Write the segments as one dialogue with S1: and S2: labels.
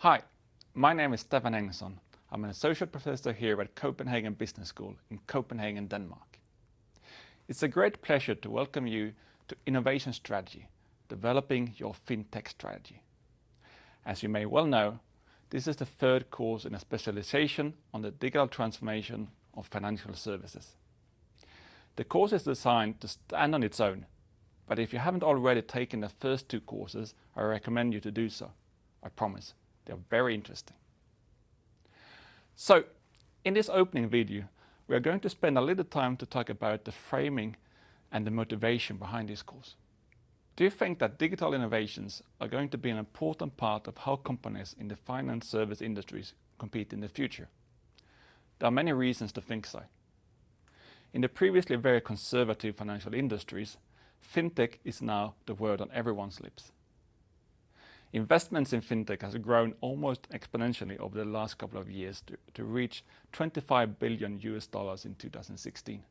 S1: Hi, my name is Stefan Engelsson. I'm an associate professor here at Copenhagen Business School in Copenhagen, Denmark. It's a great pleasure to welcome you to Innovation Strategy, developing your Fintech strategy. As you may well know, this is the third course in a specialization on the digital transformation of financial services. The course is designed to stand on its own, but if you haven't already taken the first two courses, I recommend you to do so. I promise. They're very interesting. So, in this opening video, we are going to spend a little time to talk about the framing and the motivation behind this course. Do you think that digital innovations are going to be an important part of how companies in the finance service industries compete in the future? There are many reasons to think so. In the previously very conservative financial industries, fintech is now the word on everyone's lips. Investments in fintech has grown almost exponentially over the last couple of years to reach $25 billion in 2016.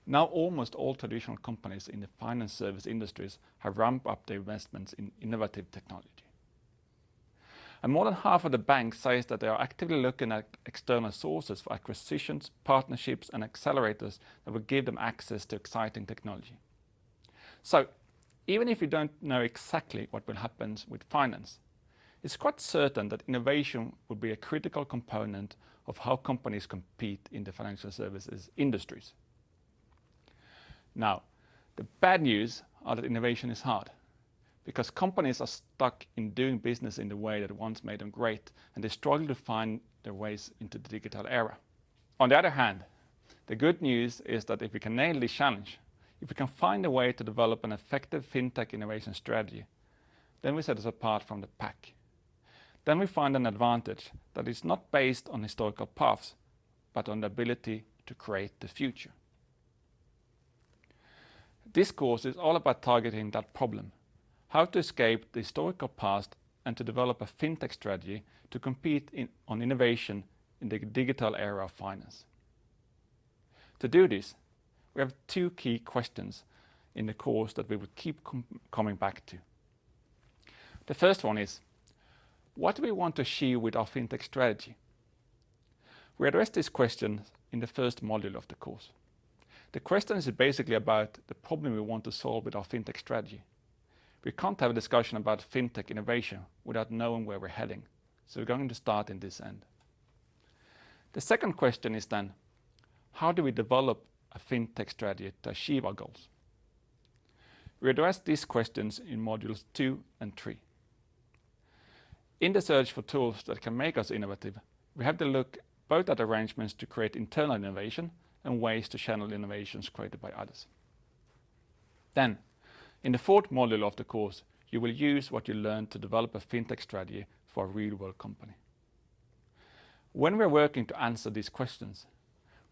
S1: Now almost all traditional companies in the finance service industries have ramped up their investments in innovative technology. And more than half of the banks says that they are actively looking at external sources for acquisitions, partnerships and accelerators that will give them access to exciting technology. So, even if you don't know exactly what will happen with finance, it's quite certain that innovation will be a critical component of how companies compete in the financial services industries. Now, the bad news are that innovation is hard, because companies are stuck in doing business in the way that once made them great, and they struggle to find their ways into the digital era. On the other hand, the good news is that if we can nail this challenge, if we can find a way to develop an effective fintech innovation strategy, then we set us apart from the pack. Then we find an advantage that is not based on historical paths, but on the ability to create the future. This course is all about targeting that problem, how to escape the historical past and to develop a fintech strategy to compete on innovation in the digital era of finance. To do this, we have two key questions in the course that we will keep coming back to. The first one is, what do we want to achieve with our fintech strategy? We address this question in the first module of the course. The question is basically about the problem we want to solve with our fintech strategy. We can't have a discussion about fintech innovation without knowing where we're heading, so we're going to start in this end. The second question is then, how do we develop a fintech strategy to achieve our goals? We address these questions in modules 2 and 3. In the search for tools that can make us innovative, we have to look both at arrangements to create internal innovation and ways to channel innovations created by others. Then, in the fourth module of the course, you will use what you learned to develop a fintech strategy for a real-world company. When we're working to answer these questions,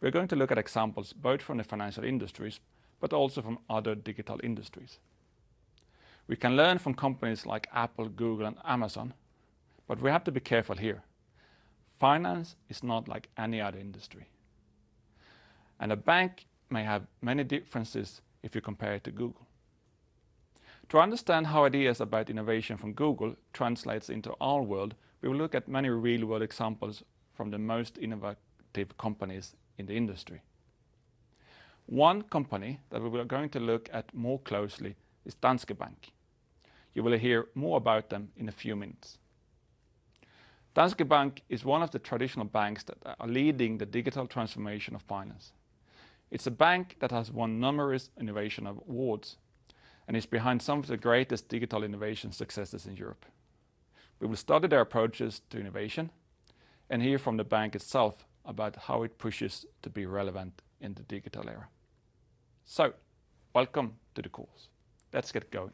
S1: we're going to look at examples both from the financial industries, but also from other digital industries. We can learn from companies like Apple, Google, and Amazon, but we have to be careful here. Finance is not like any other industry. And a bank may have many differences if you compare it to Google. To understand how ideas about innovation from Google translates into our world, we will look at many real-world examples from the most innovative companies in the industry. One company that we are going to look at more closely is Danske Bank. You will hear more about them in a few minutes. Danske Bank is one of the traditional banks that are leading the digital transformation of finance. It's a bank that has won numerous innovation awards and is behind some of the greatest digital innovation successes in Europe. We will study their approaches to innovation and hear from the bank itself about how it pushes to be relevant in the digital era. So, welcome to the course. Let's get going.